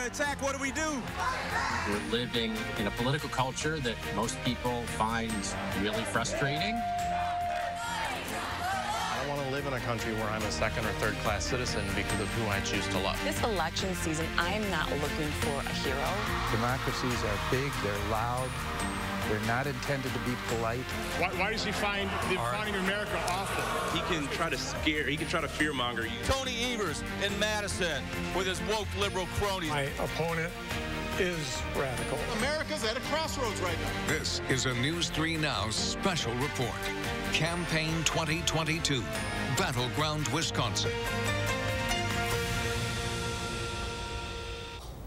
attack, what do we do? We're living in a political culture that most people find really frustrating. I don't want to live in a country where I'm a second or third class citizen because of who I choose to love. This election season, I'm not looking for a hero. Democracies are big, they're loud, they're not intended to be polite. Why does he find the founding of America awful? He can try to scare, he can try to fearmonger you. Tony Evers in Madison with his woke liberal cronies. My opponent is radical. America's at a crossroads right now. This is a News 3 Now special report. Campaign 2022, Battleground, Wisconsin.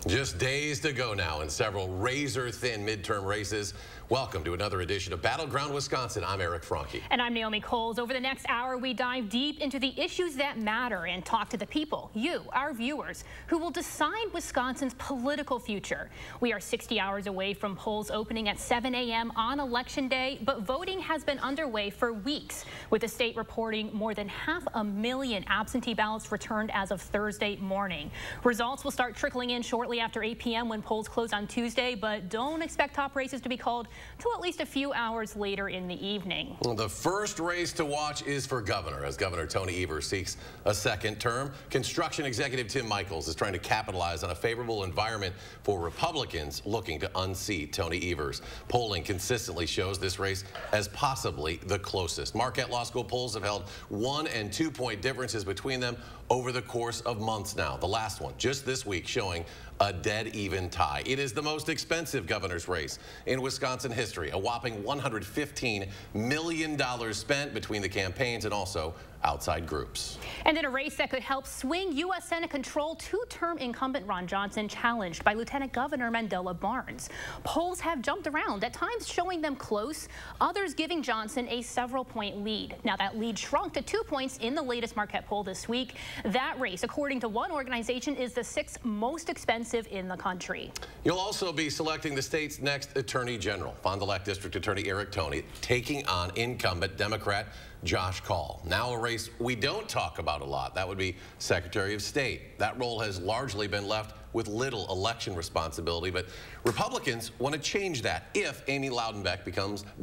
Just days to go now in several razor-thin midterm races. Welcome to another edition of Battleground, Wisconsin. I'm Eric Franke. And I'm Naomi Coles. Over the next hour, we dive deep into the issues that matter and talk to the people, you, our viewers, who will decide Wisconsin's political future. We are 60 hours away from polls opening at 7 a.m. on Election Day, but voting has been underway for weeks, with the state reporting more than 500,000 absentee ballots returned as of Thursday morning. Results will start trickling in shortly after 8 p.m. when polls close on Tuesday, but don't expect top races to be called till at least a few hours later in the evening. The first race to watch is for governor, as Governor Tony Evers seeks a second term. Construction executive Tim Michels is trying to capitalize on a favorable environment for Republicans looking to unseat Tony Evers. Polling consistently shows this race as possibly the closest. Marquette Law School polls have held 1- and 2-point differences between them over the course of months now. The last one just this week showing a dead even tie. It is the most expensive governor's race in Wisconsin history. A whopping $115 million spent between the campaigns and also outside groups. And in a race that could help swing U.S. Senate control, two-term incumbent Ron Johnson challenged by Lieutenant Governor Mandela Barnes. Polls have jumped around, at times showing them close, others giving Johnson a several-point lead. Now that lead shrunk to 2 points in the latest Marquette poll this week. That race, according to one organization, is the 6th most expensive in the country. You'll also be selecting the state's next Attorney General. Fond du Lac District Attorney Eric Toney taking on incumbent Democrat Josh Kaul. Now a race we don't talk about a lot. That would be Secretary of State. That role has largely been left with little election responsibility, but Republicans want to change that if Amy Loudenbeck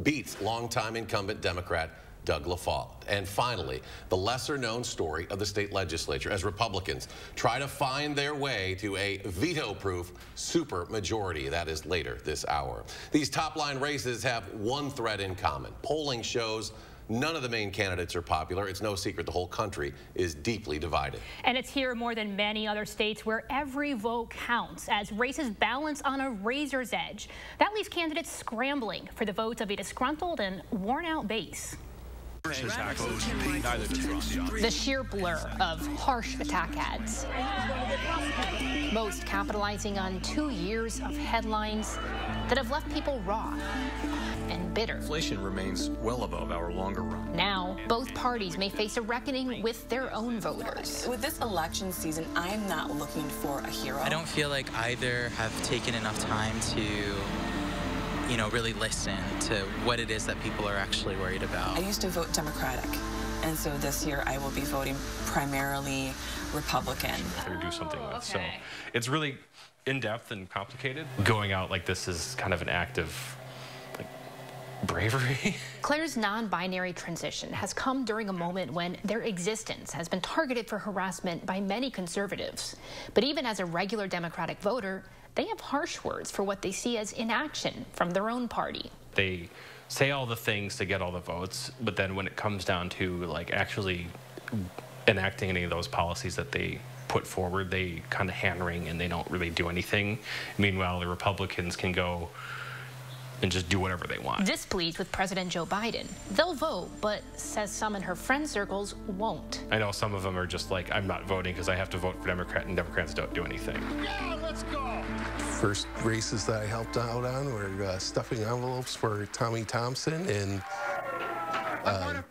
beats longtime incumbent Democrat Doug LaFollette. And finally, the lesser-known story of the state legislature as Republicans try to find their way to a veto-proof supermajority. That is later this hour. These top-line races have one thread in common. Polling shows none of the main candidates are popular. It's no secret the whole country is deeply divided. And it's here more than many other states where every vote counts as races balance on a razor's edge. That leaves candidates scrambling for the votes of a disgruntled and worn-out base. The sheer blur of harsh attack ads, most capitalizing on 2 years of headlines that have left people raw and bitter. Inflation remains well above our longer run. Now, both parties may face a reckoning with their own voters. With this election season, I'm not looking for a hero. I don't feel like either have taken enough time to really listen to what it is that people are actually worried about. I used to vote Democratic, and so this year I will be voting primarily Republican. To do something with. So it's really in-depth and complicated. Going out like this is kind of an act of bravery. Claire's non-binary transition has come during a moment when their existence has been targeted for harassment by many conservatives. But even as a regular Democratic voter, they have harsh words for what they see as inaction from their own party. They say all the things to get all the votes, but then when it comes down to actually enacting any of those policies that they put forward, they kind of hand-wring and they don't really do anything. Meanwhile, the Republicans can go and just do whatever they want. Displeased with President Joe Biden, they'll vote, but says some in her friend circles won't. I know some of them are just like, I'm not voting because I have to vote for Democrat, and Democrats don't do anything. Yeah, let's go! First races that I helped out on were stuffing envelopes for Tommy Thompson and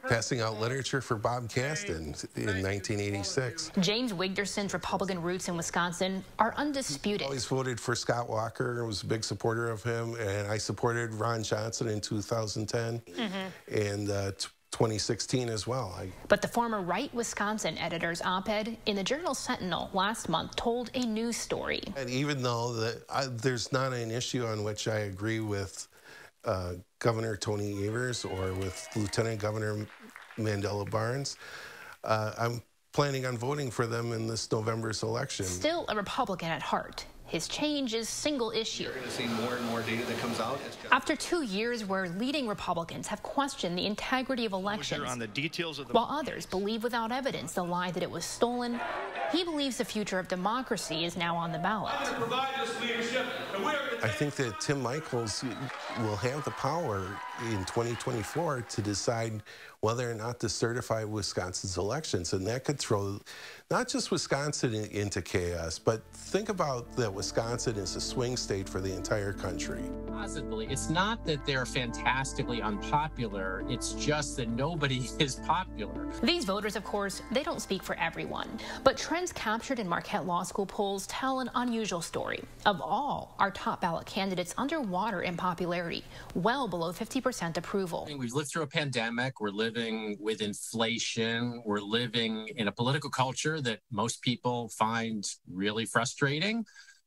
passing out literature for Bob Caston in 1986. James Wigderson's Republican roots in Wisconsin are undisputed. I always voted for Scott Walker. I was a big supporter of him, and I supported Ron Johnson in 2010. And 2016 as well. But the former Right Wisconsin editor's op-ed in the Journal Sentinel last month told a news story. And even though there's not an issue on which I agree with Governor Tony Evers or with Lieutenant Governor Mandela Barnes, I'm planning on voting for them in this November's election. Still a Republican at heart, his change is single issue. You're going to see more and more data that comes out. After 2 years where leading Republicans have questioned the integrity of elections, on the details of while others believe without evidence the lie that it was stolen, he believes the future of democracy is now on the ballot. I think that Tim Michels will have the power in 2024 to decide whether or not to certify Wisconsin's elections, and that could throw not just Wisconsin into chaos, but think about that Wisconsin is a swing state for the entire country. Possibly. It's not that they're fantastically unpopular, it's just that nobody is popular. These voters, of course, they don't speak for everyone, but trends captured in Marquette Law School polls tell an unusual story. Of all our top ballot candidates underwater in popularity, well below 50% approval. We've lived through a pandemic, we're living with inflation, we're living in a political culture that most people find really frustrating,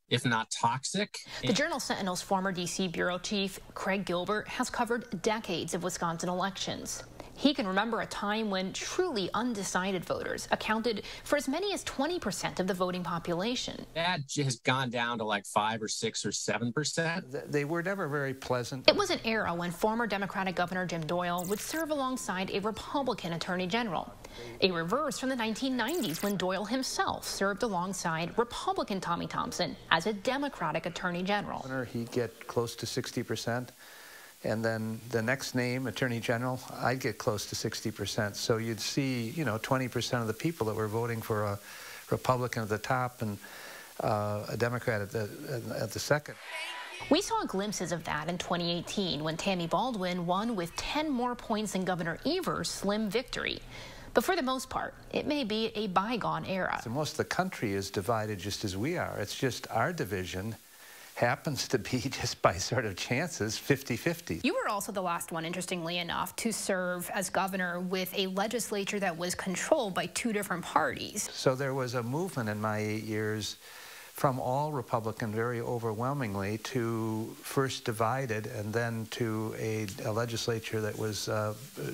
if not toxic. The Journal Sentinel's former D.C. bureau chief, Craig Gilbert, has covered decades of Wisconsin elections. He can remember a time when truly undecided voters accounted for as many as 20% of the voting population. That has gone down to like 5 or 6 or 7%. They were never very pleasant. It was an era when former Democratic Governor Jim Doyle would serve alongside a Republican Attorney General. A reverse from the 1990s when Doyle himself served alongside Republican Tommy Thompson as a Democratic Attorney General. He'd get close to 60%. And then the next name, Attorney General, I'd get close to 60%. So you'd see, 20% of the people that were voting for a Republican at the top and a Democrat at the second. We saw glimpses of that in 2018 when Tammy Baldwin won with 10 more points than Governor Evers' slim victory. But for the most part, it may be a bygone era. So most of the country is divided just as we are. It's just our division happens to be just by sort of chances 50-50. You were also the last one, interestingly enough, to serve as governor with a legislature that was controlled by 2 different parties. So there was a movement in my 8 years from all Republican very overwhelmingly to first divided and then to a legislature that was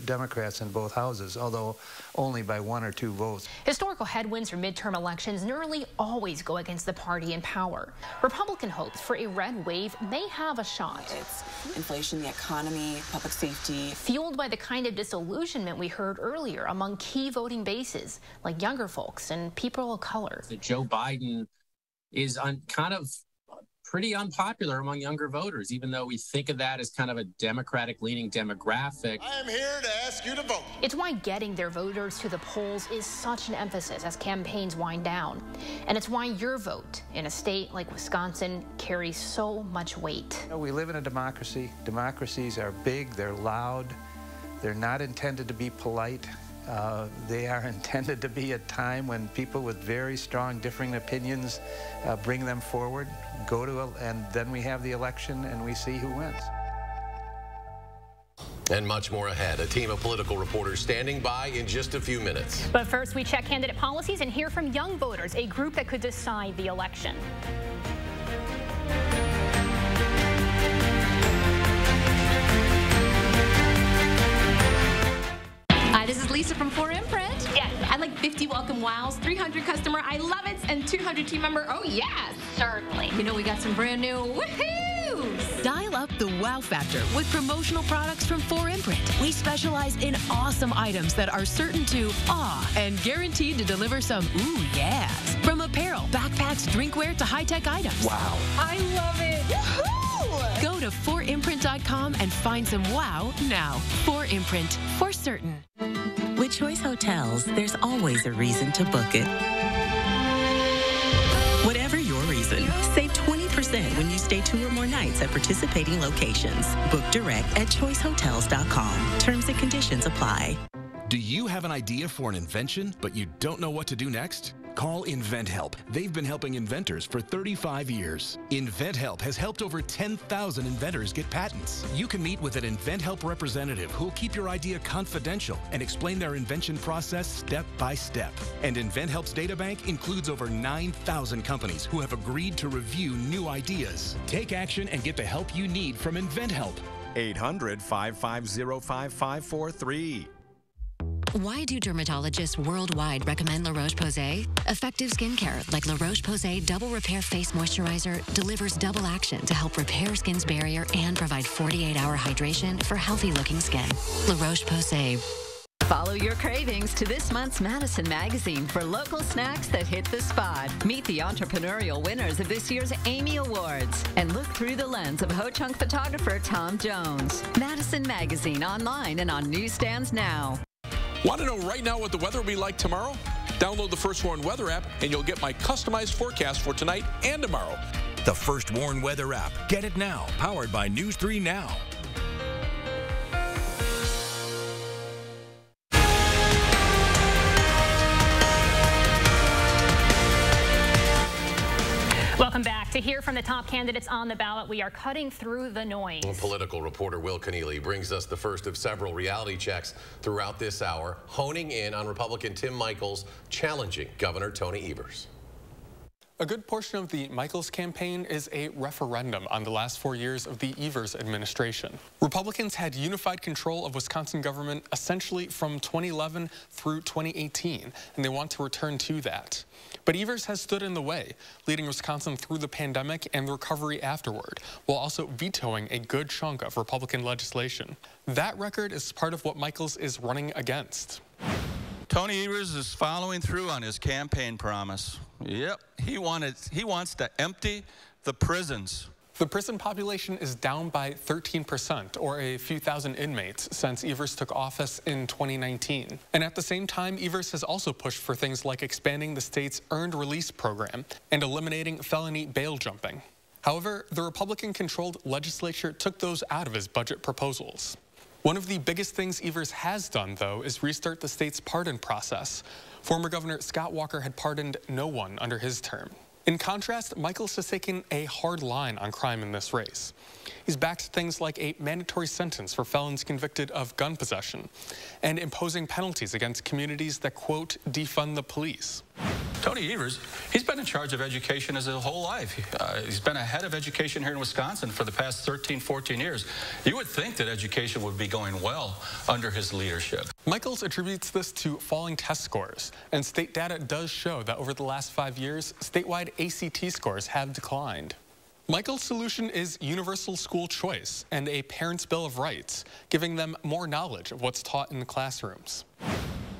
Democrats in both houses, although only by 1 or 2 votes. Historical headwinds for midterm elections nearly always go against the party in power. Republican hopes for a red wave may have a shot. It's inflation, the economy, public safety. Fueled by the kind of disillusionment we heard earlier among key voting bases, like younger folks and people of color. Joe Biden is kind of pretty unpopular among younger voters, even though we think of that as kind of a Democratic-leaning demographic. I am here to ask you to vote. It's why getting their voters to the polls is such an emphasis as campaigns wind down. And it's why your vote in a state like Wisconsin carries so much weight. We live in a democracy. Democracies are big, they're loud, they're not intended to be polite. They are intended to be a time when people with very strong differing opinions bring them forward, and then we have the election and we see who wins. And much more ahead. A team of political reporters standing by in just a few minutes. But first, we check candidate policies and hear from young voters, a group that could decide the election. Hi, this is Lisa from 4Imprint. Yes. I'd like 50 welcome wows, 300 customer I love it, and 200 team member oh yes. Certainly. You know we got some brand new woohoo! Dial up the wow factor with promotional products from 4Imprint. We specialize in awesome items that are certain to awe and guaranteed to deliver some ooh yes. From apparel, backpacks, drinkware to high-tech items. Wow. I love it. Woohoo! Go to 4imprint.com and find some wow now. 4Imprint, for certain. With Choice Hotels, there's always a reason to book it. Whatever your reason, save 20% when you stay 2 or more nights at participating locations. Book direct at choicehotels.com. Terms and conditions apply. Do you have an idea for an invention, but you don't know what to do next? Call InventHelp. They've been helping inventors for 35 years. InventHelp has helped over 10,000 inventors get patents. You can meet with an InventHelp representative who'll keep your idea confidential and explain their invention process step by step. And InventHelp's databank includes over 9,000 companies who have agreed to review new ideas. Take action and get the help you need from InventHelp. 800-550-5543. Why do dermatologists worldwide recommend La Roche-Posay? Effective skincare like La Roche-Posay Double Repair Face Moisturizer delivers double action to help repair skin's barrier and provide 48-hour hydration for healthy-looking skin. La Roche-Posay. Follow your cravings to this month's Madison Magazine for local snacks that hit the spot. Meet the entrepreneurial winners of this year's Amy Awards and look through the lens of Ho-Chunk photographer Tom Jones. Madison Magazine online and on newsstands now. Want to know right now what the weather will be like tomorrow? Download the First Warn Weather app and you'll get my customized forecast for tonight and tomorrow. The First Warn Weather app. Get it now. Powered by News 3 Now. Welcome back. To hear from the top candidates on the ballot, we are cutting through the noise. Political reporter Will Keneally brings us the first of several reality checks throughout this hour, honing in on Republican Tim Michels challenging Governor Tony Evers. A good portion of the Michels campaign is a referendum on the last 4 years of the Evers administration. Republicans had unified control of Wisconsin government essentially from 2011 through 2018, and they want to return to that. But Evers has stood in the way, leading Wisconsin through the pandemic and the recovery afterward, while also vetoing a good chunk of Republican legislation. That record is part of what Michels is running against. Tony Evers is following through on his campaign promise. Yep, he wants to empty the prisons. The prison population is down by 13%, or a few thousand inmates, since Evers took office in 2019. And at the same time, Evers has also pushed for things like expanding the state's earned release program and eliminating felony bail jumping. However, the Republican-controlled legislature took those out of his budget proposals. One of the biggest things Evers has done, though, is restart the state's pardon process. Former Governor Scott Walker had pardoned no one under his term. In contrast, Michels has taken a hard line on crime in this race. He's backed things like a mandatory sentence for felons convicted of gun possession and imposing penalties against communities that, quote, defund the police. Tony Evers, he's been in charge of education his whole life. He's been ahead of education here in Wisconsin for the past 13, 14 years. You would think that education would be going well under his leadership. Michels attributes this to falling test scores, and state data does show that over the last 5 years, statewide ACT scores have declined. Michels' solution is universal school choice and a parent's bill of rights, giving them more knowledge of what's taught in the classrooms.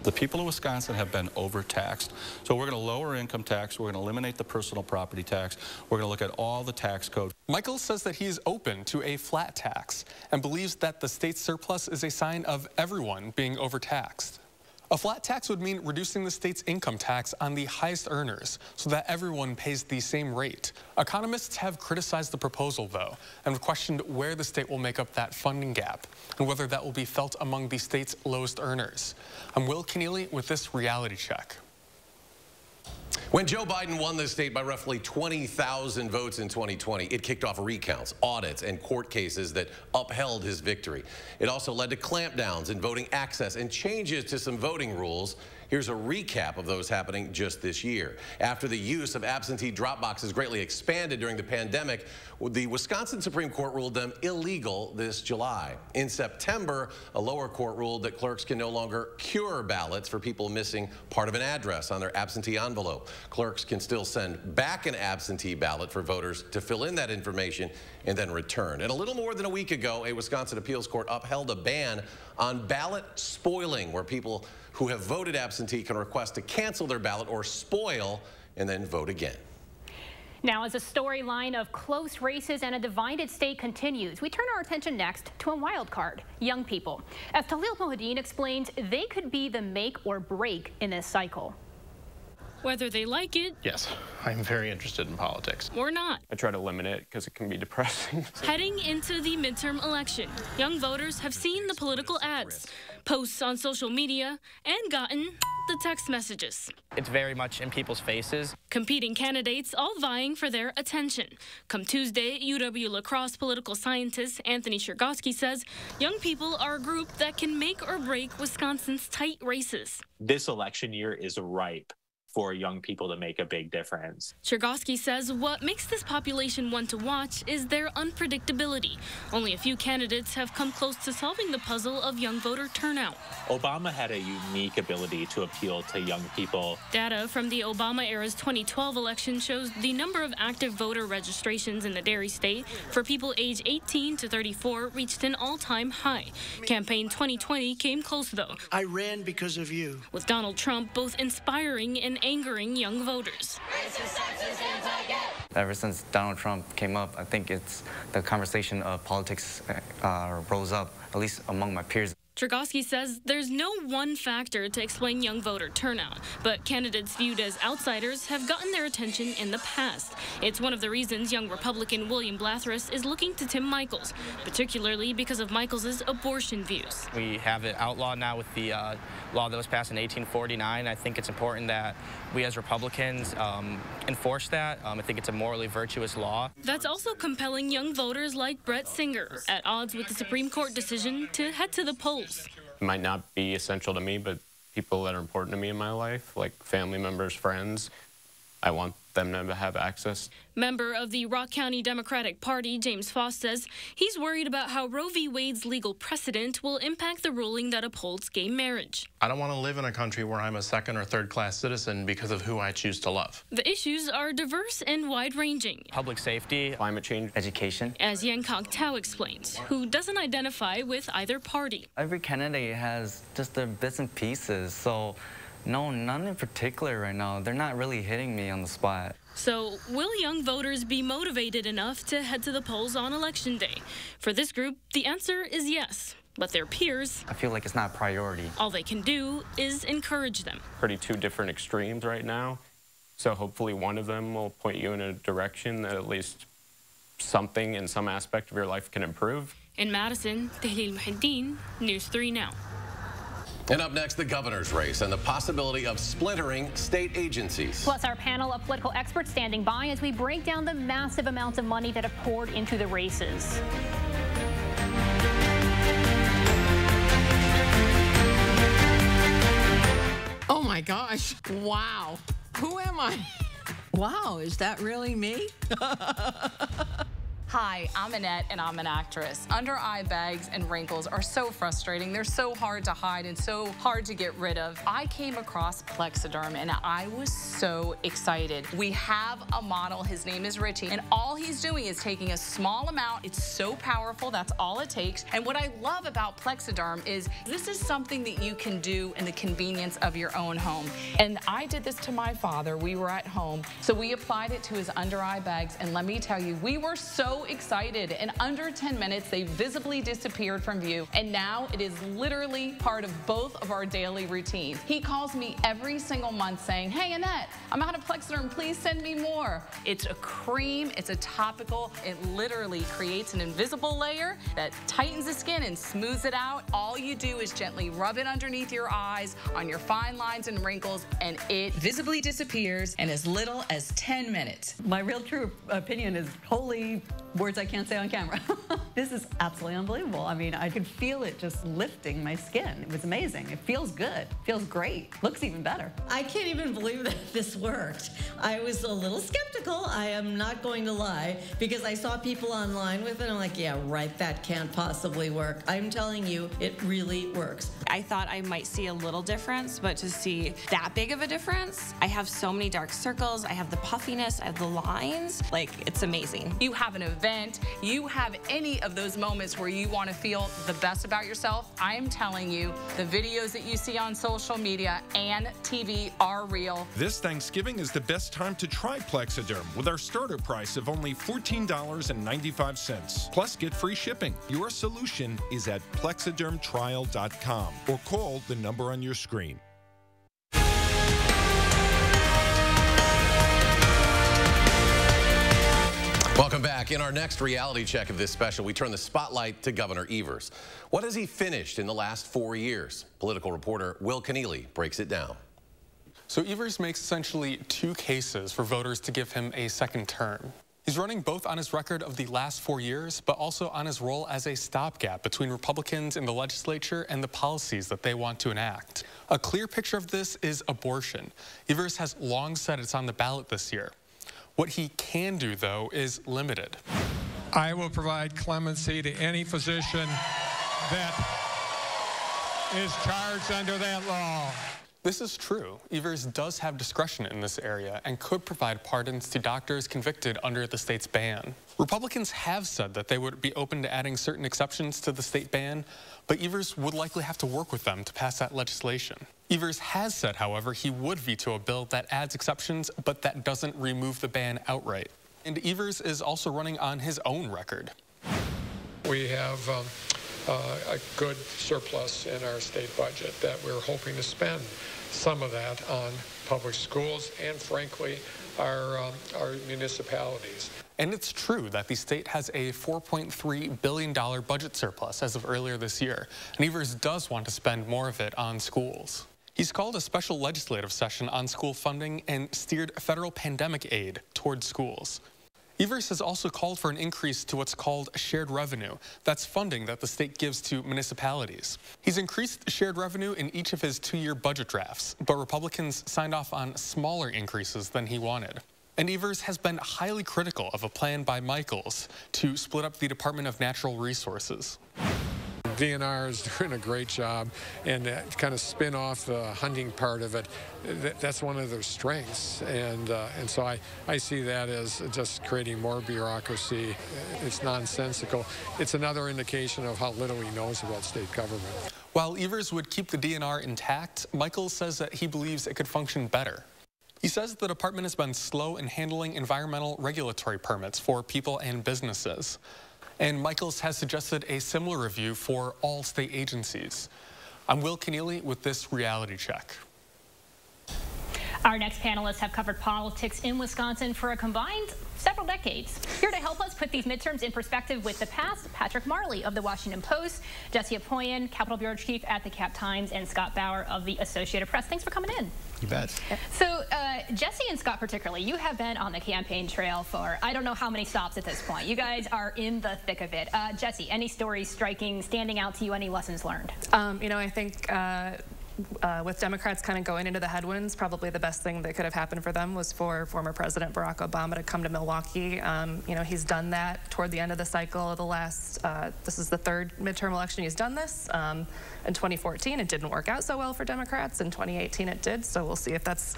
The people of Wisconsin have been overtaxed. So we're going to lower income tax. We're going to eliminate the personal property tax. We're going to look at all the tax code. Michels says that he is open to a flat tax and believes that the state's surplus is a sign of everyone being overtaxed. A flat tax would mean reducing the state's income tax on the highest earners so that everyone pays the same rate. Economists have criticized the proposal, though, and have questioned where the state will make up that funding gap and whether that will be felt among the state's lowest earners. I'm Will Keneally with this reality check. When Joe Biden won the state by roughly 20,000 votes in 2020, it kicked off recounts, audits, and court cases that upheld his victory. It also led to clampdowns in voting access and changes to some voting rules. Here's a recap of those happening just this year. After the use of absentee drop boxes greatly expanded during the pandemic, the Wisconsin Supreme Court ruled them illegal this July. In September, a lower court ruled that clerks can no longer cure ballots for people missing part of an address on their absentee envelope. Clerks can still send back an absentee ballot for voters to fill in that information and then return. And a little more than a week ago, a Wisconsin appeals court upheld a ban on ballot spoiling, where people who have voted absentee can request to cancel their ballot or spoil and then vote again. Now, as a storyline of close races and a divided state continues, we turn our attention next to a wild card, young people. As Talil Mohadeen explains, they could be the make or break in this cycle. Whether they like it. Yes, I'm very interested in politics. Or not. I try to limit it because it can be depressing. Heading into the midterm election, young voters have seen the political ads, posts on social media, and gotten the text messages. It's very much in people's faces. Competing candidates all vying for their attention. Come Tuesday, UW-La Crosse political scientist Anthony Chergosky says young people are a group that can make or break Wisconsin's tight races. This election year is ripe for young people to make a big difference. Chergosky says what makes this population one to watch is their unpredictability. Only a few candidates have come close to solving the puzzle of young voter turnout. Obama had a unique ability to appeal to young people. Data from the Obama-era's 2012 election shows the number of active voter registrations in the dairy state for people aged 18 to 34 reached an all-time high. Campaign 2020 came close, though. I ran because of you. With Donald Trump both inspiring and angering young voters. Ever since Donald Trump came up, I think it's the conversation of politics rose up, at least among my peers. Chergosky says there's no one factor to explain young voter turnout, but candidates viewed as outsiders have gotten their attention in the past. It's one of the reasons young Republican William Blathras is looking to Tim Michels, particularly because of Michels' abortion views. We have it outlawed now with the law that was passed in 1849. I think it's important that we as Republicans enforce that. I think it's a morally virtuous law. That's also compelling young voters like Brett Singer, at odds with the Supreme Court decision to head to the polls. It might not be essential to me, but people that are important to me in my life, like family members, friends, I want them to have access. Member of the Rock County Democratic Party, James Foss, says he's worried about how Roe v. Wade's legal precedent will impact the ruling that upholds gay marriage. I don't want to live in a country where I'm a second or third class citizen because of who I choose to love. The issues are diverse and wide-ranging. Public safety, climate change, education. As Yan Kok Tao explains, who doesn't identify with either party. Every candidate has just their bits and pieces, so no, none in particular right now. They're not really hitting me on the spot. So, will young voters be motivated enough to head to the polls on Election Day? For this group, the answer is yes. But their peers, I feel like it's not a priority. All they can do is encourage them. Pretty two different extremes right now. So hopefully one of them will point you in a direction that at least something in some aspect of your life can improve. In Madison, Tahlil Muhiddin, News 3 Now. And up next, the governor's race and the possibility of splintering state agencies. Plus, our panel of political experts standing by as we break down the massive amounts of money that have poured into the races. Oh my gosh. Wow. Who am I? Wow, is that really me? Hi, I'm Annette, and I'm an actress. Under-eye bags and wrinkles are so frustrating. They're so hard to hide and so hard to get rid of. I came across Plexiderm, and I was so excited. We have a model. His name is Richie, and all he's doing is taking a small amount. It's so powerful. That's all it takes. And what I love about Plexiderm is this is something that you can do in the convenience of your own home. And I did this to my father. We were at home, so we applied it to his under-eye bags, and let me tell you, we were so excited. In under 10 minutes, they visibly disappeared from view, and now it is literally part of both of our daily routines. He calls me every single month saying, "Hey, Annette, I'm out of Plexiderm. Please send me more." It's a cream. It's a topical. It literally creates an invisible layer that tightens the skin and smooths it out. All you do is gently rub it underneath your eyes, on your fine lines and wrinkles, and it visibly disappears in as little as 10 minutes. My real true opinion is holy words I can't say on camera. This is absolutely unbelievable. I mean, I could feel it just lifting my skin. It was amazing. It feels good. Feels great. Looks even better. I can't even believe that this worked. I was a little skeptical, I am not going to lie, because I saw people online with it. I'm like, yeah, right, that can't possibly work. I'm telling you, it really works. I thought I might see a little difference, but to see that big of a difference, I have so many dark circles, I have the puffiness, I have the lines, like, it's amazing. You have an event, you have any of those moments where you want to feel the best about yourself, I am telling you, the videos that you see on social media and TV are real. This Thanksgiving is the best time to try Plexiderm with our starter price of only $14.95. Plus, get free shipping. Your solution is at plexidermtrial.com or call the number on your screen. Welcome back. In our next reality check of this special, we turn the spotlight to Governor Evers. What has he finished in the last 4 years? Political reporter Will Keneally breaks it down. So Evers makes essentially two cases for voters to give him a second term. He's running both on his record of the last 4 years, but also on his role as a stopgap between Republicans in the legislature and the policies that they want to enact. A clear picture of this is abortion. Evers has long said it's on the ballot this year. What he can do, though, is limited. I will provide clemency to any physician that is charged under that law. This is true. Evers does have discretion in this area and could provide pardons to doctors convicted under the state's ban. Republicans have said that they would be open to adding certain exceptions to the state ban, but Evers would likely have to work with them to pass that legislation. Evers has said, however, he would veto a bill that adds exceptions, but that doesn't remove the ban outright. And Evers is also running on his own record. We have a good surplus in our state budget that we're hoping to spend some of that on public schools and, frankly, our municipalities. And it's true that the state has a $4.3 billion budget surplus as of earlier this year, and Evers does want to spend more of it on schools. He's called a special legislative session on school funding and steered federal pandemic aid towards schools. Evers has also called for an increase to what's called shared revenue. That's funding that the state gives to municipalities. He's increased shared revenue in each of his 2-year budget drafts, but Republicans signed off on smaller increases than he wanted. And Evers has been highly critical of a plan by Michaels to split up the Department of Natural Resources. DNR is doing a great job, and kind of spin off the hunting part of it. That's one of their strengths, and so I see that as just creating more bureaucracy. It's nonsensical. It's another indication of how little he knows about state government. While Evers would keep the DNR intact, Michaels says that he believes it could function better. He says the department has been slow in handling environmental regulatory permits for people and businesses. And Michaels has suggested a similar review for all state agencies. I'm Will Keneally with this reality check. Our next panelists have covered politics in Wisconsin for a combined several decades. Here to help us put these midterms in perspective with the past, Patrick Marley of the Washington Post, Jesse Apoyan, Capitol Bureau Chief at the Cap Times, and Scott Bauer of the Associated Press. Thanks for coming in. You bet. So Jesse and Scott particularly, you have been on the campaign trail for I don't know how many stops at this point. You guys are in the thick of it. Jesse, any stories standing out to you, any lessons learned? You know, I think with Democrats kind of going into the headwinds, probably the best thing that could have happened for them was for former President Barack Obama to come to Milwaukee. You know, he's done that toward the end of the cycle of the last, this is the third midterm election he's done this. In 2014, it didn't work out so well for Democrats. In 2018, it did. So we'll see if that's,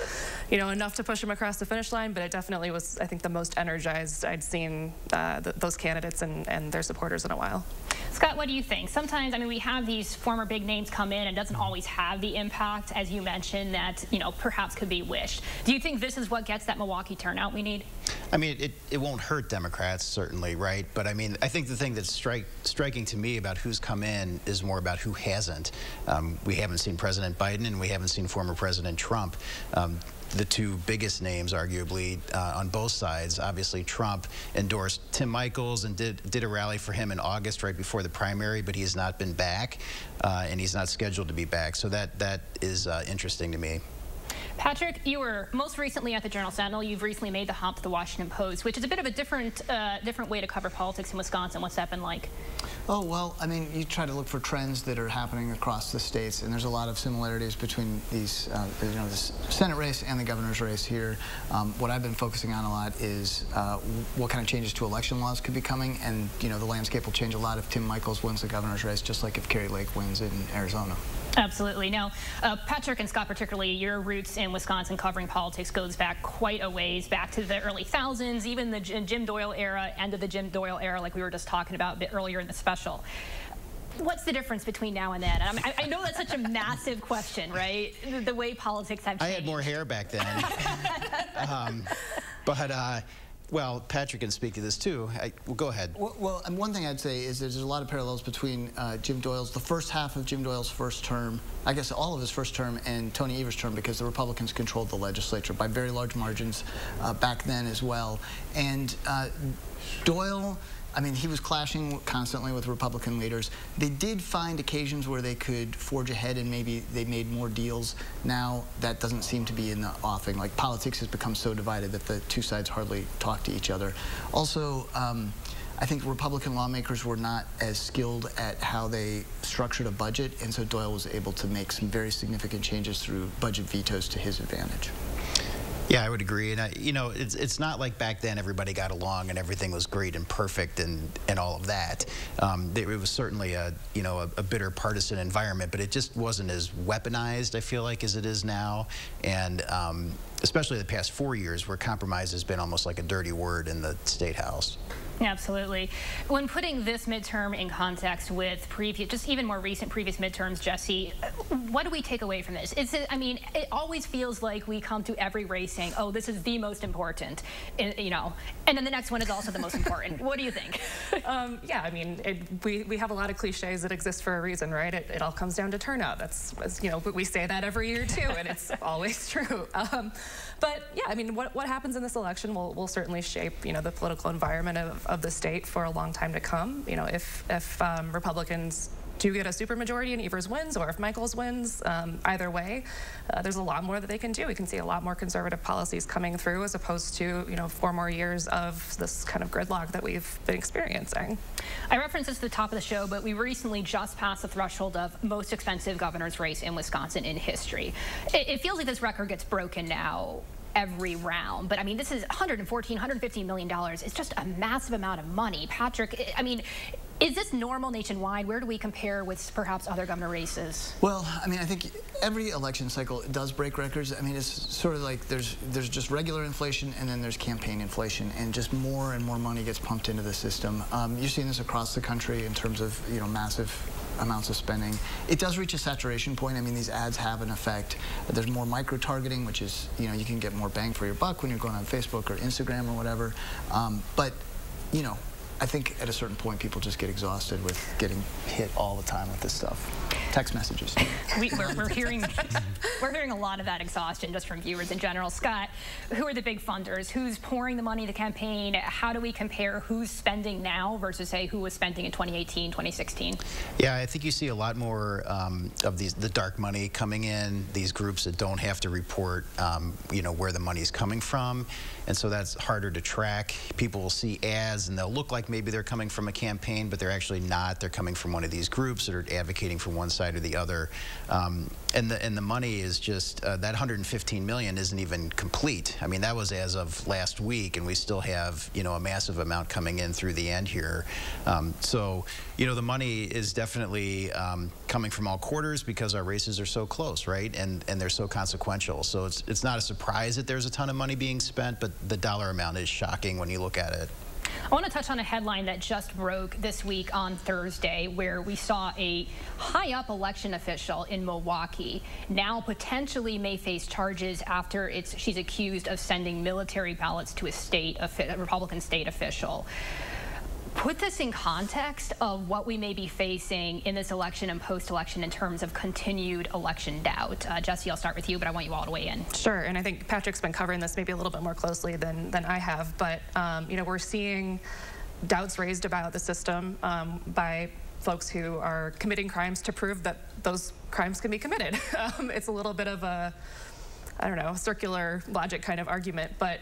you know, enough to push him across the finish line. But it definitely was, I think, the most energized I'd seen those candidates and their supporters in a while. Scott, what do you think? Sometimes, I mean, we have these former big names come in and doesn't always have the impact, as you mentioned, that, you know, perhaps could be wished. Do you think this is what gets that Milwaukee turnout we need? I mean, it won't hurt Democrats, certainly, right? But I mean, I think the thing that's striking to me about who's come in is more about who hasn't. We haven't seen President Biden and we haven't seen former President Trump. The two biggest names, arguably, on both sides. Obviously, Trump endorsed Tim Michaels and did a rally for him in August right before the primary, but he has not been back, and he's not scheduled to be back. So that is interesting to me. Patrick, you were most recently at the Journal-Sentinel. You've recently made the hop to the Washington Post, which is a bit of a different way to cover politics in Wisconsin. What's that been like? Oh, well, I mean, you try to look for trends that are happening across the states, and there's a lot of similarities between these, you know, the Senate race and the governor's race here. What I've been focusing on a lot is what kind of changes to election laws could be coming, and, you know, the landscape will change a lot if Tim Michaels wins the governor's race, just like if Carrie Lake wins in Arizona. Absolutely. Now, Patrick and Scott, particularly, your roots in Wisconsin covering politics goes back quite a ways, back to the early thousands, even the Jim Doyle era, end of the Jim Doyle era, like we were just talking about a bit earlier in the special. What's the difference between now and then? I know that's such a massive question, right? The way politics have changed. I had more hair back then. Well, Patrick can speak to this too. Well, go ahead. Well, one thing I'd say is there's a lot of parallels between the first half of Jim Doyle's first term I guess, all of his first term and Tony Evers' term, because the Republicans controlled the legislature by very large margins back then as well. And Doyle, I mean, he was clashing constantly with Republican leaders. They did find occasions where they could forge ahead and maybe they made more deals. Now that doesn't seem to be in the offing. Like, politics has become so divided that the two sides hardly talk to each other. Also, I think Republican lawmakers were not as skilled at how they structured a budget, and so Doyle was able to make some very significant changes through budget vetoes to his advantage. Yeah, I would agree. And, you know, it's not like back then everybody got along and everything was great and perfect and all of that. It was certainly a bitter partisan environment, but it just wasn't as weaponized, I feel like, as it is now. And especially the past 4 years, where compromise has been almost like a dirty word in the State House. Absolutely. When putting this midterm in context with just even more recent previous midterms, Jesse, what do we take away from this? I mean, it always feels like we come to every race saying, oh, this is the most important, you know, and then the next one is also the most important. What do you think? Yeah, I mean, we have a lot of cliches that exist for a reason, right? It all comes down to turnout. That's, you know, we say that every year too, and it's always true. But yeah, I mean, what happens in this election will certainly shape, you know, the political environment of the state for a long time to come. You know, if Republicans do get a supermajority and Evers wins, or if Michaels wins, either way, there's a lot more that they can do. We can see a lot more conservative policies coming through, as opposed to, you know, 4 more years of this kind of gridlock that we've been experiencing. I referenced this at the top of the show, but we recently just passed the threshold of most expensive governor's race in Wisconsin in history. It feels like this record gets broken now every round, but I mean, this is $114, $150 million. It's just a massive amount of money. Patrick, I mean, is this normal nationwide? Where do we compare with perhaps other governor races? Well, I mean, I think every election cycle does break records. I mean, it's sort of like there's just regular inflation, and then there's campaign inflation, and just more and more money gets pumped into the system. You're seeing this across the country in terms of, you know, massive amounts of spending. It does reach a saturation point. I mean, these ads have an effect. There's more micro-targeting, which is, you know, you can get more bang for your buck when you're going on Facebook or Instagram or whatever. But, you know, I think at a certain point people just get exhausted with getting hit all the time with this stuff. Text messages. We're hearing a lot of that exhaustion just from viewers in general. Scott, who are the big funders? Who's pouring the money in the campaign? How do we compare who's spending now versus, say, who was spending in 2018, 2016? Yeah, I think you see a lot more of the dark money coming in, these groups that don't have to report, you know, where the money is coming from. And so that's harder to track. People will see ads and they'll look like maybe they're coming from a campaign, but they're actually not. They're coming from one of these groups that are advocating for one side or the other. And the money is just, that $115 million isn't even complete. I mean, that was as of last week, and we still have, you know, a massive amount coming in through the end here. So, you know, the money is definitely coming from all quarters because our races are so close, right? And they're so consequential. So it's not a surprise that there's a ton of money being spent, but the dollar amount is shocking when you look at it. I want to touch on a headline that just broke this week on Thursday, where we saw a high-up election official in Milwaukee now potentially may face charges after she's accused of sending military ballots to a Republican state official. Put this in context of what we may be facing in this election and post-election in terms of continued election doubt. Jesse, I'll start with you, but I want you all to weigh in. Sure, and I think Patrick's been covering this maybe a little bit more closely than I have, but you know, we're seeing doubts raised about the system by folks who are committing crimes to prove that those crimes can be committed. It's a little bit of a, I don't know, circular logic kind of argument, but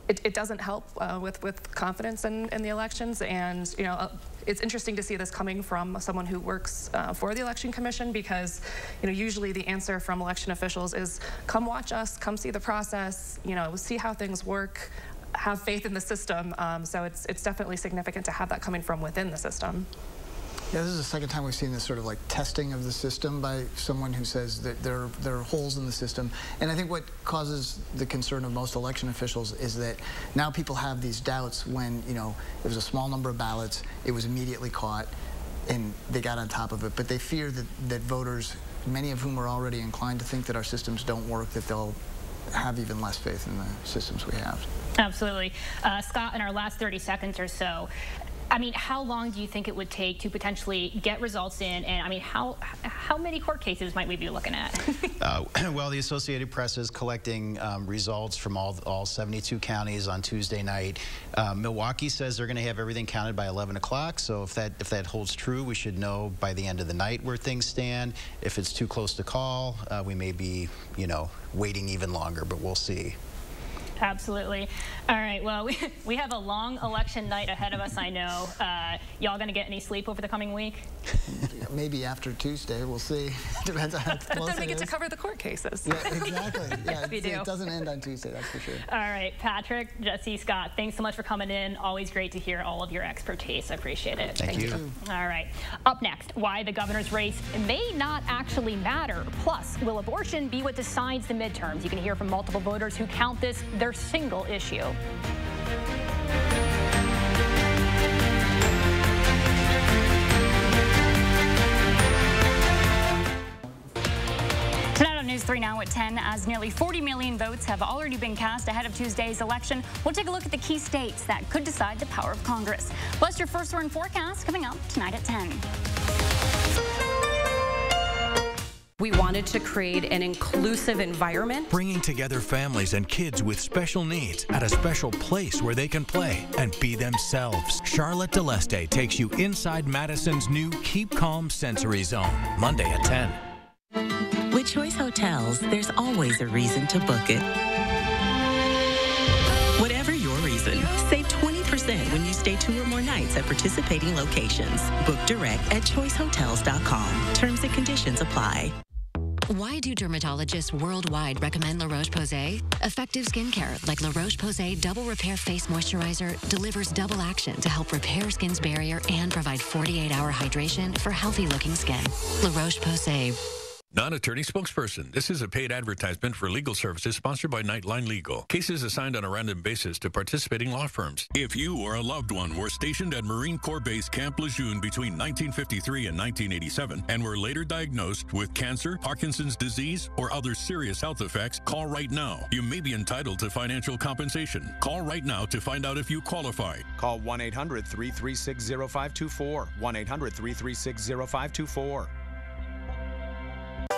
it doesn't help with confidence in the elections. And, you know, it's interesting to see this coming from someone who works for the Election Commission, because, you know, usually the answer from election officials is, come watch us, come see the process, you know, see how things work, have faith in the system. So it's definitely significant to have that coming from within the system. Yeah, this is the second time we've seen this sort of like testing of the system by someone who says that there are holes in the system. And I think what causes the concern of most election officials is that now people have these doubts when, you know, it was a small number of ballots, it was immediately caught, and they got on top of it. But they fear that voters, many of whom are already inclined to think that our systems don't work, that they'll have even less faith in the systems we have. Absolutely. Scott, in our last 30 seconds or so, I mean, how long do you think it would take to potentially get results in? And I mean, how many court cases might we be looking at? Well, the Associated Press is collecting results from all 72 counties on Tuesday night. Milwaukee says they're going to have everything counted by 11 o'clock. So if that holds true, we should know by the end of the night where things stand. If it's too close to call, we may be, waiting even longer, but we'll see. Absolutely. All right. Well, we have a long election night ahead of us, I know. Y'all going to get any sleep over the coming week? Maybe after Tuesday. We'll see. Depends on how close Then we get to cover the court cases. Yeah, exactly. Yeah, we do. It doesn't end on Tuesday, that's for sure. All right. Patrick, Jesse, Scott, thanks so much for coming in. Always great to hear all of your expertise. I appreciate it. Thank you. All right. Up next, why the governor's race may not actually matter. Plus, will abortion be what decides the midterms? You can hear from multiple voters who count this their single issue. Tonight on News 3 Now at 10, as nearly 40 million votes have already been cast ahead of Tuesday's election, we'll take a look at the key states that could decide the power of Congress. Plus, your first warn forecast coming up tonight at 10. We wanted to create an inclusive environment, bringing together families and kids with special needs at a special place where they can play and be themselves. Charlotte DeLeste takes you inside Madison's new Keep Calm Sensory Zone, Monday at 10. With Choice Hotels, there's always a reason to book it. Whatever your reason, save 20% when you stay 2 or more nights at participating locations. Book direct at choicehotels.com. Terms and conditions apply. Why do dermatologists worldwide recommend La Roche-Posay? Effective skincare like La Roche-Posay Double Repair Face Moisturizer delivers double action to help repair skin's barrier and provide 48-hour hydration for healthy-looking skin. La Roche-Posay. Non-attorney spokesperson. This is a paid advertisement for legal services sponsored by Nightline Legal. Cases assigned on a random basis to participating law firms. If you or a loved one were stationed at Marine Corps Base Camp Lejeune between 1953 and 1987 and were later diagnosed with cancer, Parkinson's disease, or other serious health effects, call right now. You may be entitled to financial compensation. Call right now to find out if you qualify. Call 1-800-336-0524. 1-800-336-0524.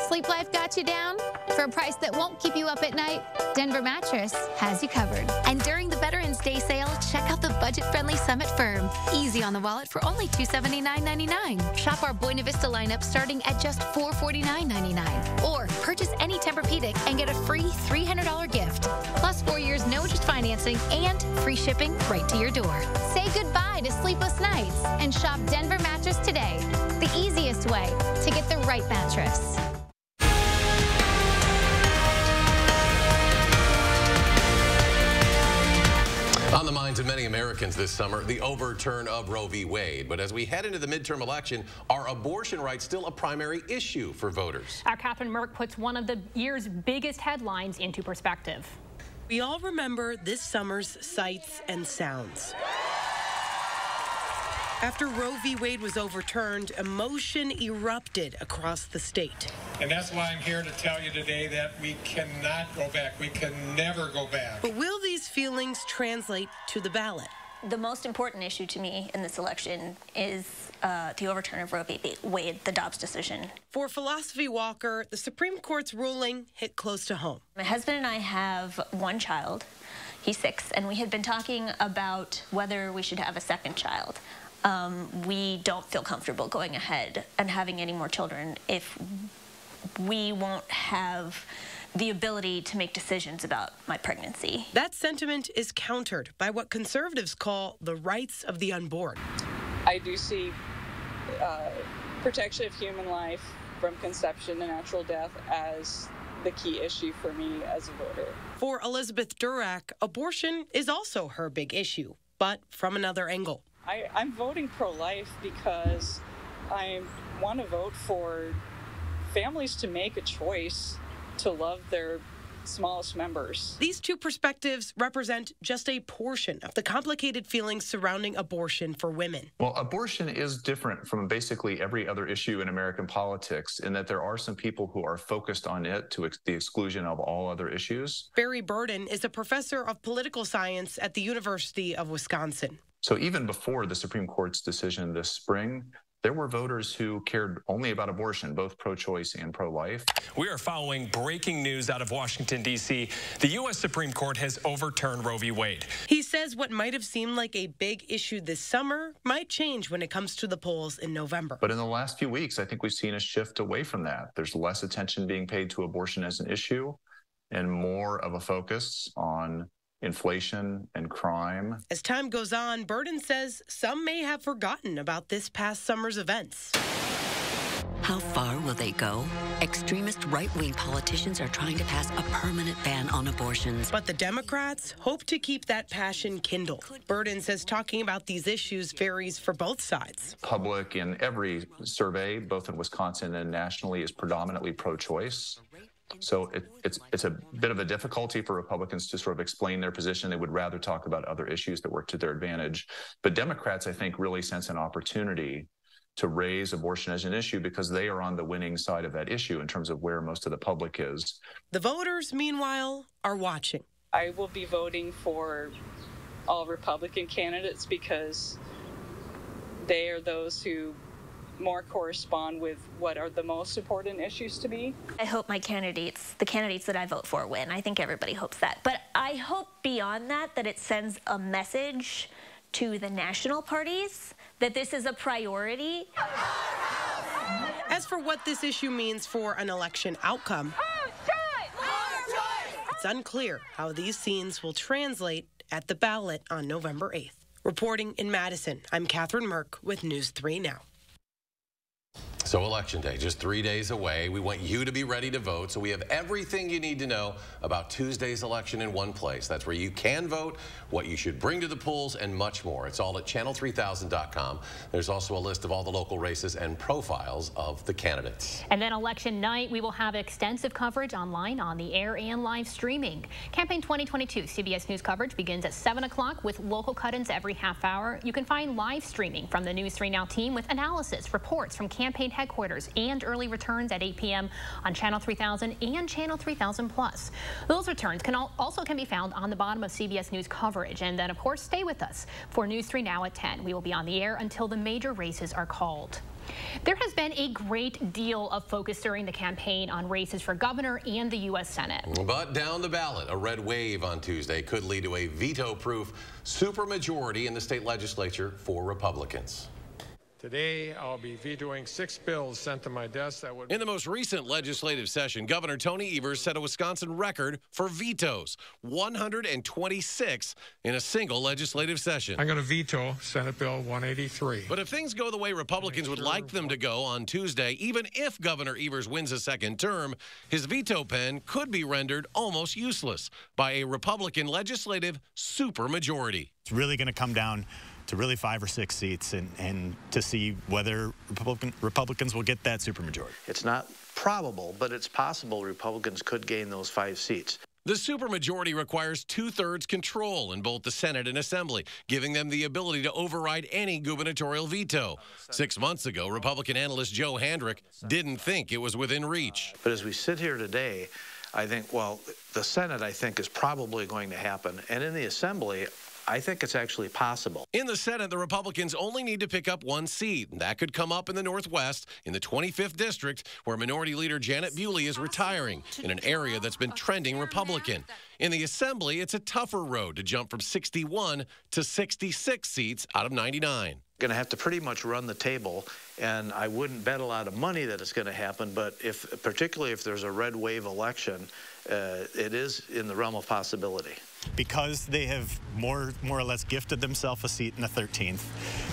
Sleep Life got you down? For a price that won't keep you up at night, Denver Mattress has you covered. And during the Veterans Day sale, check out the budget-friendly Summit Firm. Easy on the wallet for only $279.99. Shop our Buena Vista lineup starting at just $449.99. Or purchase any Tempur-Pedic and get a free $300 gift. Plus 4 years no-interest financing and free shipping right to your door. Say goodbye to sleepless nights and shop Denver Mattress today. The easiest way to get the right mattress. On the minds of many Americans this summer, the overturn of Roe v. Wade. But as we head into the midterm election, are abortion rights still a primary issue for voters? Our Catherine Merck puts one of the year's biggest headlines into perspective. We all remember this summer's sights and sounds. After Roe v. Wade was overturned, emotion erupted across the state. And that's why I'm here to tell you today that we cannot go back. We can never go back. But will these feelings translate to the ballot? The most important issue to me in this election is the overturn of Roe v. Wade, the Dobbs decision. For Philosophy Walker, the Supreme Court's ruling hit close to home. My husband and I have one child. He's 6, and we had been talking about whether we should have a second child. We don't feel comfortable going ahead and having any more children if we won't have the ability to make decisions about my pregnancy. That sentiment is countered by what conservatives call the rights of the unborn. I do see protection of human life from conception to natural death as the key issue for me as a voter. For Elizabeth Durack, abortion is also her big issue, but from another angle. I'm voting pro-life because I want to vote for families to make a choice to love their smallest members. These two perspectives represent just a portion of the complicated feelings surrounding abortion for women. Well, abortion is different from basically every other issue in American politics in that there are some people who are focused on it to the exclusion of all other issues. Barry Burden is a professor of political science at the University of Wisconsin. So even before the Supreme Court's decision this spring, there were voters who cared only about abortion, both pro-choice and pro-life. We are following breaking news out of Washington, D.C. The U.S. Supreme Court has overturned Roe v. Wade. He says what might have seemed like a big issue this summer might change when it comes to the polls in November. But in the last few weeks, I think we've seen a shift away from that. There's less attention being paid to abortion as an issue and more of a focus on inflation and crime. As time goes on, Burden says some may have forgotten about this past summer's events. How far will they go? Extremist right-wing politicians are trying to pass a permanent ban on abortions. But the Democrats hope to keep that passion kindled. Burden says talking about these issues varies for both sides. Public in every survey, both in Wisconsin and nationally, is predominantly pro-choice. So it's a bit of a difficulty for Republicans to sort of explain their position. They would rather talk about other issues that work to their advantage. But Democrats, I think, really sense an opportunity to raise abortion as an issue because they are on the winning side of that issue in terms of where most of the public is. The voters, meanwhile, are watching. I will be voting for all Republican candidates because they are those who more correspond with what are the most important issues to be. I hope the candidates that I vote for win. I think everybody hopes that. But I hope beyond that it sends a message to the national parties that this is a priority. As for what this issue means for an election outcome, it's unclear how these scenes will translate at the ballot on November 8th. Reporting in Madison, I'm Catherine Merck with News 3 Now. So Election Day, just 3 days away. We want you to be ready to vote, so we have everything you need to know about Tuesday's election in one place. That's where you can vote, what you should bring to the polls, and much more. It's all at channel3000.com. There's also a list of all the local races and profiles of the candidates. And then election night, we will have extensive coverage online, on the air, and live streaming. Campaign 2022 CBS News coverage begins at 7 o'clock with local cut-ins every half hour. You can find live streaming from the News 3 Now team with analysis, reports from campaign headquarters, and early returns at 8 p.m. on Channel 3000 and Channel 3000 Plus. Those returns can be found on the bottom of CBS News coverage. And then, of course, stay with us for News 3 Now at 10. We will be on the air until the major races are called. There has been a great deal of focus during the campaign on races for governor and the U.S. Senate. But down the ballot, a red wave on Tuesday could lead to a veto-proof supermajority in the state legislature for Republicans. Today, I'll be vetoing 6 bills sent to my desk that would... In the most recent legislative session, Governor Tony Evers set a Wisconsin record for vetoes, 126 in a single legislative session. I'm going to veto Senate Bill 183. But if things go the way Republicans would like them to go on Tuesday, even if Governor Evers wins a second term, his veto pen could be rendered almost useless by a Republican legislative supermajority. It's really going to come down to really 5 or 6 seats and to see whether Republicans will get that supermajority. It's not probable, but it's possible Republicans could gain those 5 seats. The supermajority requires 2/3 control in both the Senate and Assembly, giving them the ability to override any gubernatorial veto. 6 months ago, Republican analyst Joe Handrick didn't think it was within reach. But as we sit here today, I think, well, the Senate, I think, is probably going to happen. And in the Assembly, I think it's actually possible. In the Senate, the Republicans only need to pick up 1 seat. That could come up in the Northwest, in the 25th District, where Minority Leader Janet Bewley is retiring, in an area that's been trending Republican. In the Assembly, it's a tougher road to jump from 61 to 66 seats out of 99. Going to have to pretty much run the table, and I wouldn't bet a lot of money that it's going to happen, but particularly if there's a red wave election, it is in the realm of possibility. Because they have more or less gifted themselves a seat in the 13th,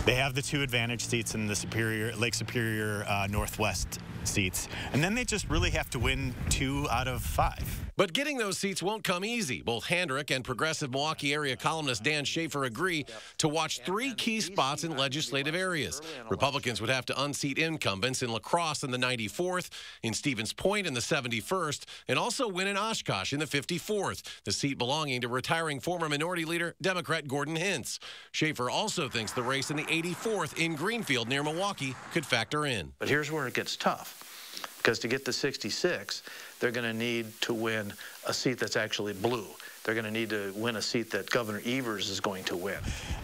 they have the 2 advantage seats in the Lake Superior Northwest seats, and then they just really have to win 2 out of 5. But getting those seats won't come easy. Both Handrick and progressive Milwaukee area columnist Dan Schaefer agree to watch 3 key spots in legislative areas. Republicans would have to unseat incumbents in La Crosse in the 94th, in Stevens Point in the 71st, and also win in Oshkosh in the 54th, the seat belonging to retiring former Minority Leader Democrat Gordon Hintz. Schaefer also thinks the race in the 84th in Greenfield near Milwaukee could factor in. But here's where it gets tough. Because to get to 66, they're going to need to win a seat that's actually blue. They're going to need to win a seat that Governor Evers is going to win.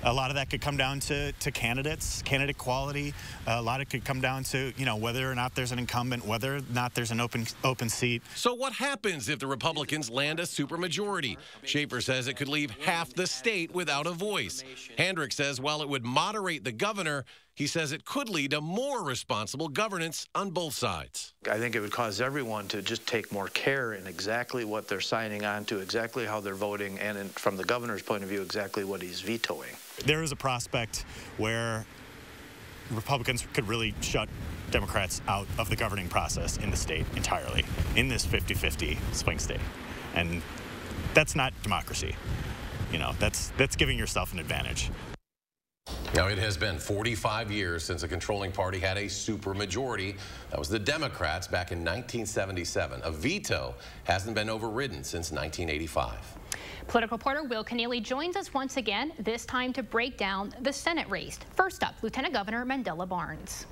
A lot of that could come down to candidates, candidate quality. A lot of it could come down to, you know, whether or not there's an incumbent, whether or not there's an open seat. So what happens if the Republicans land a supermajority? Schaefer says it could leave half the state without a voice. Hendrick says while it would moderate the governor, he says it could lead to more responsible governance on both sides. I think it would cause everyone to just take more care in exactly what they're signing on to, exactly how they're voting, and from the governor's point of view, exactly what he's vetoing. There is a prospect where Republicans could really shut Democrats out of the governing process in the state entirely, in this 50-50 swing state. And that's not democracy. You know, that's giving yourself an advantage. Now, it has been 45 years since a controlling party had a supermajority. That was the Democrats back in 1977. A veto hasn't been overridden since 1985. Political reporter Will Keneally joins us once again, this time to break down the Senate race. First up, Lieutenant Governor Mandela Barnes.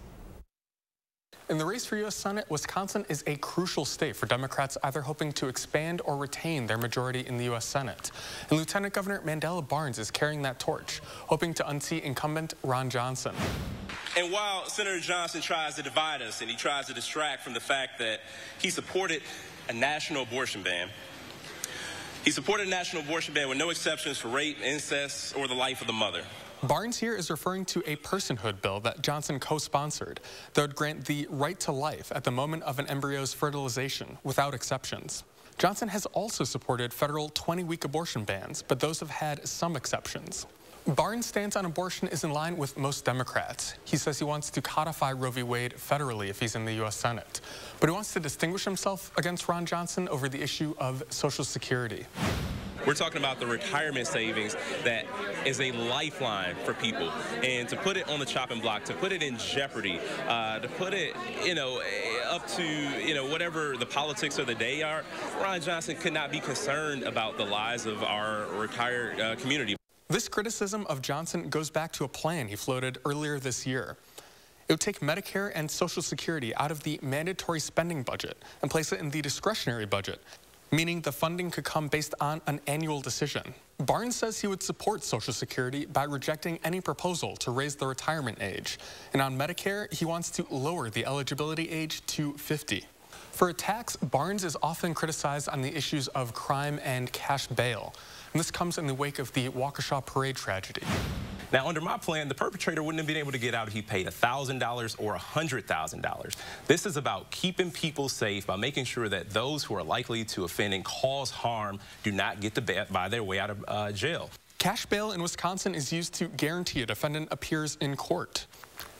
In the race for U.S. Senate, Wisconsin is a crucial state for Democrats either hoping to expand or retain their majority in the U.S. Senate. And Lieutenant Governor Mandela Barnes is carrying that torch, hoping to unseat incumbent Ron Johnson. And while Senator Johnson tries to divide us and he tries to distract from the fact that he supported a national abortion ban, he supported a national abortion ban with no exceptions for rape, incest, or the life of the mother. Barnes here is referring to a personhood bill that Johnson co-sponsored that would grant the right to life at the moment of an embryo's fertilization without exceptions. Johnson has also supported federal 20-week abortion bans, but those have had some exceptions. Barnes' stance on abortion is in line with most Democrats. He says he wants to codify Roe v. Wade federally if he's in the U.S. Senate, but he wants to distinguish himself against Ron Johnson over the issue of Social Security. We're talking about the retirement savings that is a lifeline for people. And to put it on the chopping block, to put it in jeopardy, to put it, up to, whatever the politics of the day are, Ron Johnson could not be concerned about the lives of our retired community. This criticism of Johnson goes back to a plan he floated earlier this year. It would take Medicare and Social Security out of the mandatory spending budget and place it in the discretionary budget, meaning the funding could come based on an annual decision. Barnes says he would support Social Security by rejecting any proposal to raise the retirement age. And on Medicare, he wants to lower the eligibility age to 50. For a tax, Barnes is often criticized on the issues of crime and cash bail. And this comes in the wake of the Waukesha parade tragedy. Now, under my plan, the perpetrator wouldn't have been able to get out if he paid $1,000 or $100,000. This is about keeping people safe by making sure that those who are likely to offend and cause harm do not get to buy their way out of jail. Cash bail in Wisconsin is used to guarantee a defendant appears in court.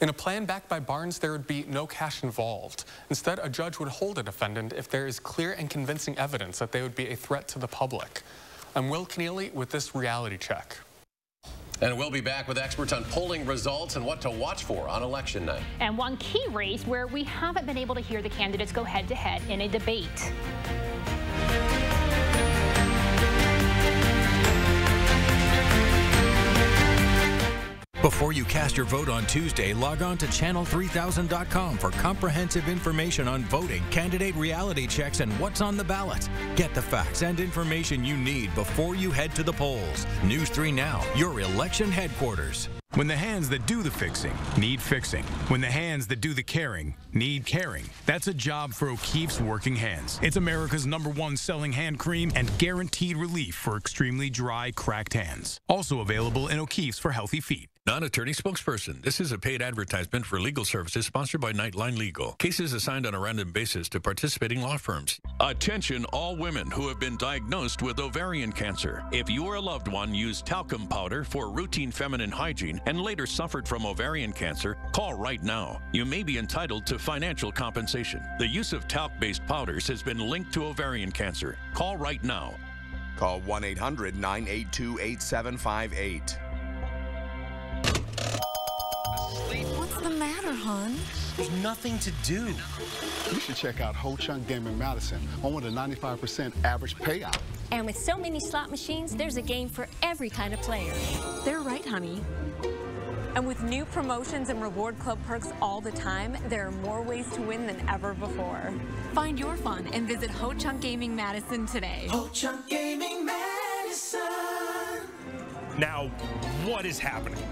In a plan backed by Barnes, there would be no cash involved. Instead, a judge would hold a defendant if there is clear and convincing evidence that they would be a threat to the public. I'm Will Keneally with this reality check. And we'll be back with experts on polling results and what to watch for on election night. And one key race where we haven't been able to hear the candidates go head-to-head in a debate. Before you cast your vote on Tuesday, log on to channel3000.com for comprehensive information on voting, candidate reality checks, and what's on the ballot. Get the facts and information you need before you head to the polls. News 3 Now, your election headquarters. When the hands that do the fixing need fixing. When the hands that do the caring need caring. That's a job for O'Keeffe's Working Hands. It's America's #1 selling hand cream and guaranteed relief for extremely dry, cracked hands. Also available in O'Keeffe's for healthy feet. Non-attorney spokesperson. This is a paid advertisement for legal services sponsored by Nightline Legal. Cases assigned on a random basis to participating law firms. Attention all women who have been diagnosed with ovarian cancer. If you or a loved one used talcum powder for routine feminine hygiene and later suffered from ovarian cancer, call right now. You may be entitled to financial compensation. The use of talc-based powders has been linked to ovarian cancer. Call right now. Call 1-800-982-8758. What's the matter, hon? There's nothing to do. You should check out Ho Chunk Game in Madison, home with a 95% average payout. And with so many slot machines, there's a game for every kind of player. They're right, honey. And with new promotions and reward club perks all the time, there are more ways to win than ever before. Find your fun and visit Ho Chunk Gaming Madison today. Ho Chunk Gaming Madison. Now, what is happening?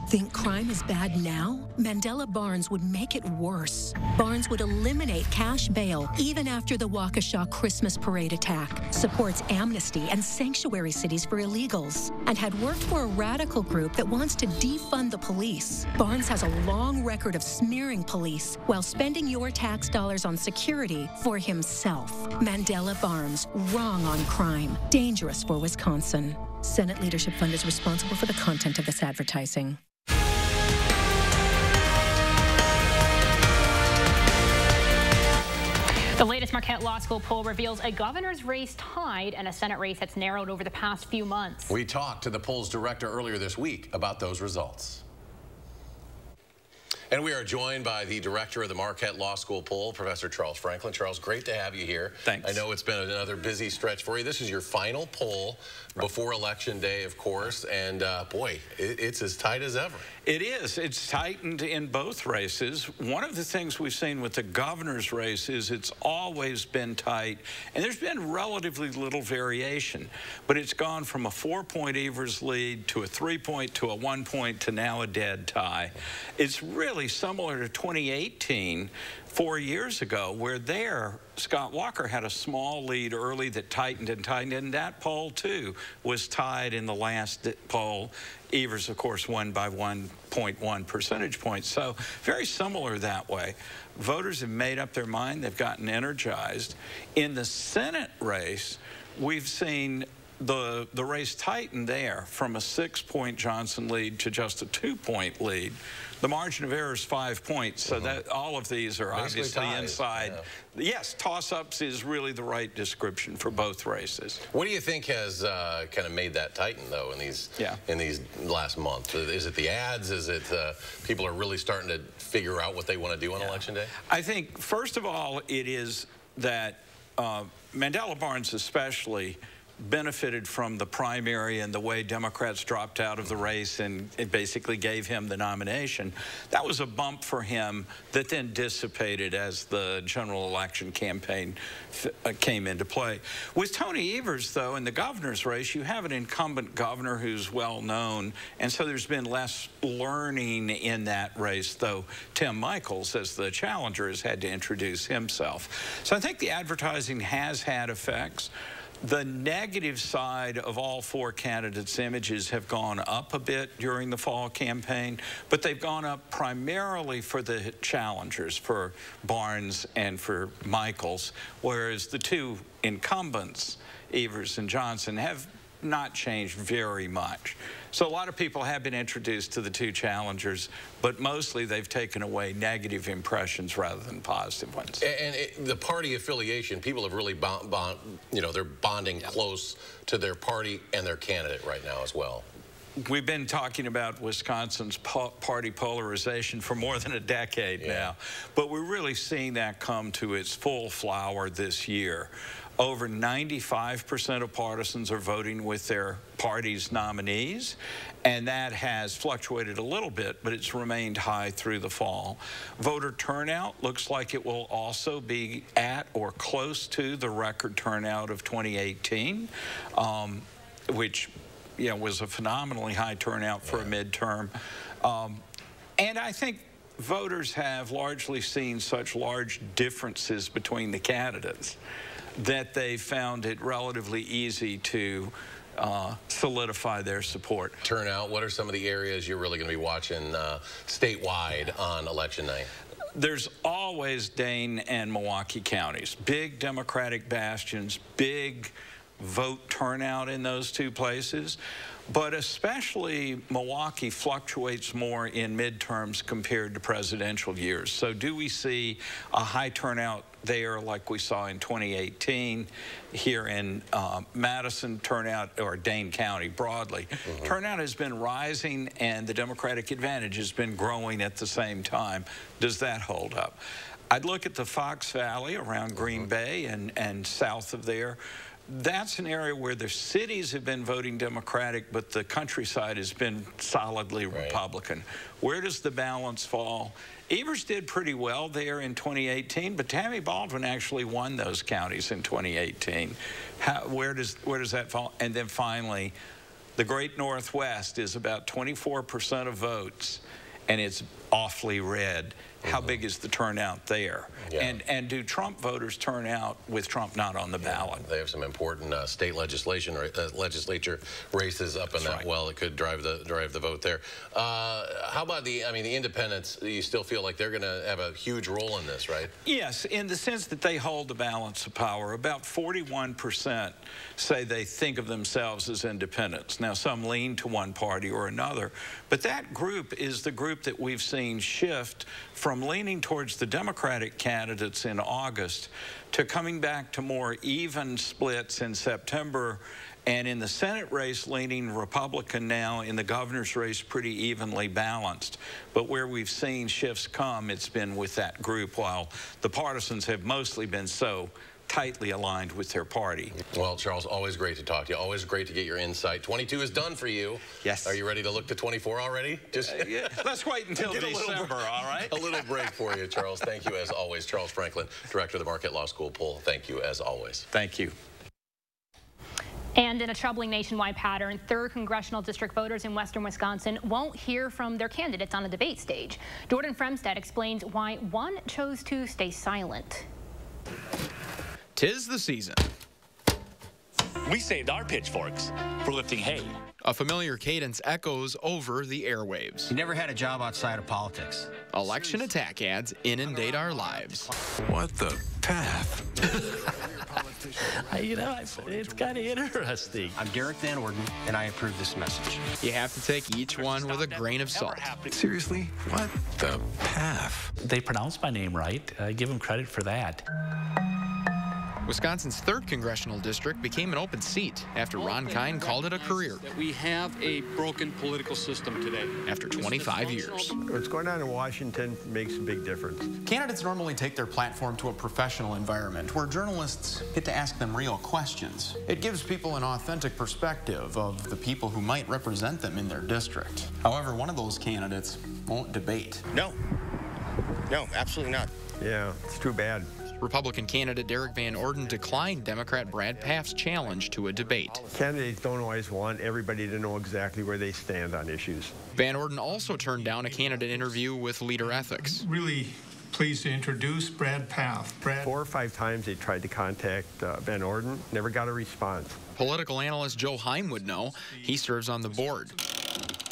Think crime is bad now? Mandela Barnes would make it worse. Barnes would eliminate cash bail even after the Waukesha Christmas parade attack, supports amnesty and sanctuary cities for illegals, and had worked for a radical group that wants to defund the police. Barnes has a long record of smearing police while spending your tax dollars on security for himself. Mandela Barnes, wrong on crime, dangerous for Wisconsin. Senate Leadership Fund is responsible for the content of this advertising. The latest Marquette Law School poll reveals a governor's race tied and a Senate race that's narrowed over the past few months. We talked to the poll's director earlier this week about those results. And we are joined by the director of the Marquette Law School poll, Professor Charles Franklin. Charles, great to have you here. Thanks. I know it's been another busy stretch for you. This is your final poll before Election Day, of course, and boy, it's as tight as ever. It is. It's tightened in both races. One of the things we've seen with the governor's race is it's always been tight, and there's been relatively little variation, but it's gone from a 4-point Evers lead to a 3-point to a 1-point to now a dead tie. It's really similar to 2018, 4 years ago, where there Scott Walker had a small lead early that tightened and tightened, and that poll too was tied in the last poll. Evers, of course, won by 1.1 percentage points, so very similar that way. Voters have made up their mind. They've gotten energized. In the Senate race, we've seen the race tighten there from a 6-point Johnson lead to just a 2-point lead. The margin of error is 5 points, so that all of these are basically obviously ties, inside. Yeah. Yes, toss-ups is really the right description for both races. What do you think has kind of made that tighten, though, in these last month? Is it the ads? Is it people are really starting to figure out what they want to do on Election Day? I think, first of all, it is that Mandela Barnes especially benefited from the primary and the way Democrats dropped out of the race, and it basically gave him the nomination. That was a bump for him that then dissipated as the general election campaign came into play. With Tony Evers, though, in the governor's race, you have an incumbent governor who's well known, and so there's been less learning in that race, though Tim Michels, as the challenger, has had to introduce himself. So I think the advertising has had effects. The negative side of all four candidates' images have gone up a bit during the fall campaign, but they've gone up primarily for the challengers, for Barnes and for Michels, whereas the two incumbents, Evers and Johnson, have not changed very much. So a lot of people have been introduced to the two challengers, but mostly they've taken away negative impressions rather than positive ones. And the party affiliation, people have really they're bonding close to their party and their candidate right now as well. We've been talking about Wisconsin's party polarization for more than a decade now, but we're really seeing that come to its full flower this year. Over 95% of partisans are voting with their party's nominees, and that has fluctuated a little bit, but it's remained high through the fall. Voter turnout looks like it will also be at or close to the record turnout of 2018, which was a phenomenally high turnout for a midterm. And I think voters have largely seen such large differences between the candidates that they found it relatively easy to solidify their support. Turnout, what are some of the areas you're really going to be watching statewide on Election night? There's always Dane and Milwaukee counties, big Democratic bastions, big vote turnout in those two places, but especially Milwaukee fluctuates more in midterms compared to presidential years. So do we see a high turnout there like we saw in 2018 here in Madison? Turnout, or Dane County broadly, turnout has been rising and the Democratic advantage has been growing at the same time. Does that hold up? I'd look at the Fox Valley around Green Bay and south of there. that's an area where the cities have been voting Democratic, but the countryside has been solidly Republican. Where does the balance fall? Evers did pretty well there in 2018, but Tammy Baldwin actually won those counties in 2018. Where does that fall? And then finally, the Great Northwest is about 24% of votes, and it's awfully red. How big is the turnout there? Yeah. And do Trump voters turn out with Trump not on the ballot? They have some important state legislature races up in that well. It could drive the vote there. How about the independents? You still feel like they're going to have a huge role in this, right? Yes, in the sense that they hold the balance of power. About 41% say they think of themselves as independents. Now, some lean to one party or another, but that group is the group that we've seen shift from leaning towards the Democratic candidates in August to coming back to more even splits in September, and in the Senate race leaning Republican now, in the governor's race pretty evenly balanced. But where we've seen shifts come, it's been with that group, while the partisans have mostly been so tightly aligned with their party. Well, Charles, always great to talk to you. Always great to get your insight. 22 is done for you. Yes. Are you ready to look to 24 already? Just yeah, let's wait until December, all right? A little break for you, Charles. Thank you as always. Charles Franklin, Director of the Marquette Law School poll. Thank you as always. Thank you. And in a troubling nationwide pattern, 3rd Congressional District voters in western Wisconsin won't hear from their candidates on a debate stage. Jordan Fremstad explains why one chose to stay silent. 'Tis the season. We saved our pitchforks for lifting hay. A familiar cadence echoes over the airwaves. He never had a job outside of politics. Election attack ads inundate our lives. What the path? It's kind of interesting. I'm Derek Van Orden, and I approve this message. You have to take each one with a grain of salt. Seriously? What the path? They pronounced my name right. I give them credit for that. Wisconsin's 3rd Congressional District became an open seat after Ron Kine called it a career. We have a broken political system today. After 25 years. What's going on in Washington makes a big difference. Candidates normally take their platform to a professional environment where journalists get to ask them real questions. It gives people an authentic perspective of the people who might represent them in their district. However, one of those candidates won't debate. No, absolutely not. Yeah, it's too bad. Republican candidate Derek Van Orden declined Democrat Brad Pfaff's challenge to a debate. Candidates don't always want everybody to know exactly where they stand on issues. Van Orden also turned down a candidate interview with Leader Ethics. Really pleased to introduce Brad Pfaff. 4 or 5 times they tried to contact Van Orden, never got a response. Political analyst Joe Heim would know. He serves on the board.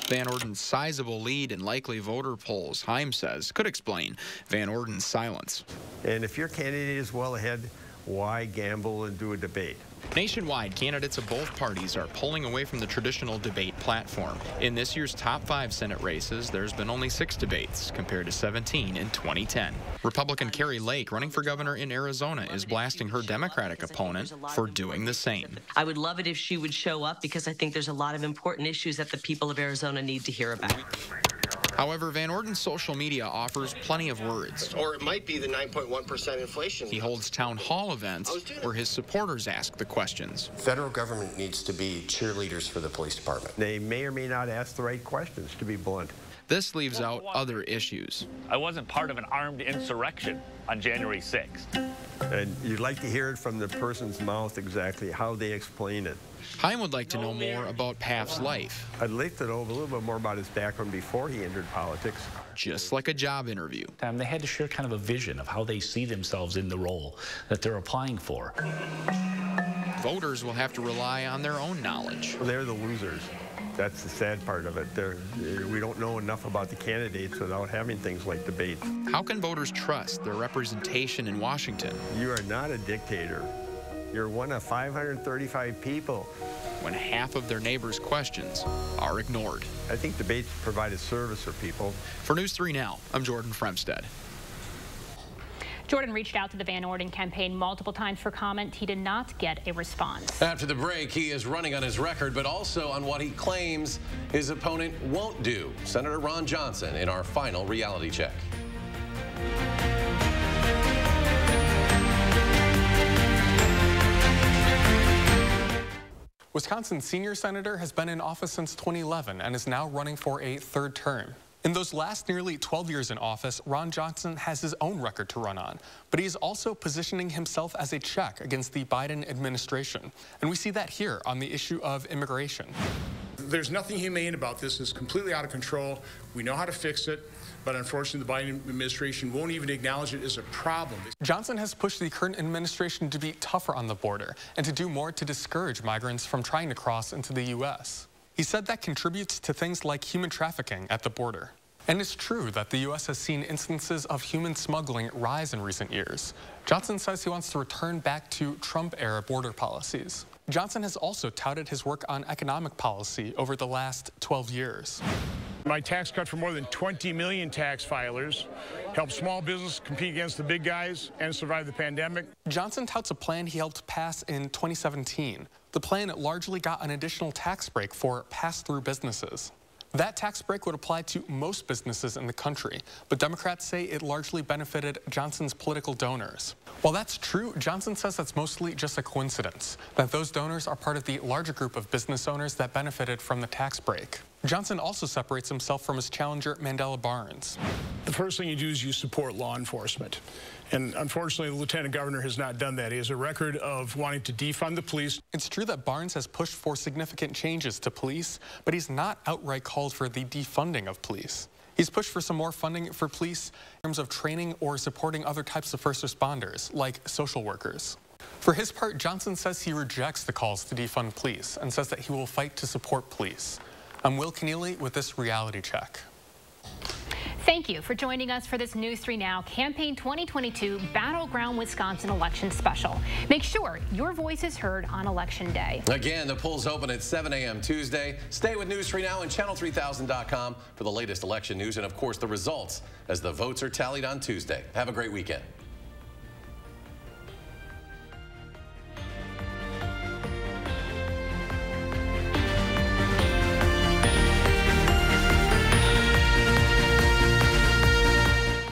Van Orden's sizable lead in likely voter polls, Heim says, could explain Van Orden's silence. And if your candidate is well ahead, why gamble and do a debate? Nationwide, candidates of both parties are pulling away from the traditional debate platform. In this year's top 5 Senate races, there's been only 6 debates, compared to 17 in 2010. Republican Carrie Lake, running for governor in Arizona, is blasting her Democratic opponent for doing the same. I would love it if she would show up, because I think there's a lot of important issues that the people of Arizona need to hear about. However, Van Orden's social media offers plenty of words. Or it might be the 9.1% inflation. He holds town hall events where his supporters ask the questions. Federal government needs to be cheerleaders for the police department. They may or may not ask the right questions, to be blunt. This leaves out other issues. I wasn't part of an armed insurrection on January 6th. And you'd like to hear it from the person's mouth exactly how they explain it. Heim would like to know more about Pfaff's life. I'd like to know a little bit more about his background before he entered politics. Just like a job interview. They had to share kind of a vision of how they see themselves in the role that they're applying for. Voters will have to rely on their own knowledge. They're the losers. That's the sad part of it. We don't know enough about the candidates without having things like debates. How can voters trust their representation in Washington? You are not a dictator. You're one of 535 people. When half of their neighbors' questions are ignored. I think debates provide a service for people. For News 3 Now, I'm Jordan Fremstad. Jordan reached out to the Van Orden campaign multiple times for comment. He did not get a response. After the break, he is running on his record, but also on what he claims his opponent won't do. Senator Ron Johnson in our final reality check. Wisconsin's senior senator has been in office since 2011 and is now running for a third term. In those last nearly 12 years in office, Ron Johnson has his own record to run on, but he is also positioning himself as a check against the Biden administration. And we see that here on the issue of immigration. There's nothing humane about this. It's completely out of control. We know how to fix it, but unfortunately the Biden administration won't even acknowledge it as a problem. Johnson has pushed the current administration to be tougher on the border and to do more to discourage migrants from trying to cross into the U.S. He said that contributes to things like human trafficking at the border. And it's true that the U.S. has seen instances of human smuggling rise in recent years. Johnson says he wants to return back to Trump-era border policies. Johnson has also touted his work on economic policy over the last 12 years. My tax cut for more than 20 million tax filers helped small business compete against the big guys and survive the pandemic. Johnson touts a plan he helped pass in 2017. The plan largely got an additional tax break for pass-through businesses. That tax break would apply to most businesses in the country, but Democrats say it largely benefited Johnson's political donors. While that's true, Johnson says that's mostly just a coincidence, that those donors are part of the larger group of business owners that benefited from the tax break. Johnson also separates himself from his challenger, Mandela Barnes. The first thing you do is you support law enforcement. And unfortunately, the lieutenant governor has not done that. He has a record of wanting to defund the police. It's true that Barnes has pushed for significant changes to police, but he's not outright called for the defunding of police. He's pushed for some more funding for police in terms of training or supporting other types of first responders, like social workers. For his part, Johnson says he rejects the calls to defund police and says that he will fight to support police. I'm Will Keneally with this reality check. Thank you for joining us for this News 3 Now Campaign 2022 Battleground Wisconsin Election Special. Make sure your voice is heard on Election Day. Again, the polls open at 7 a.m. Tuesday. Stay with News 3 Now and channel3000.com for the latest election news and, of course, the results as the votes are tallied on Tuesday. Have a great weekend.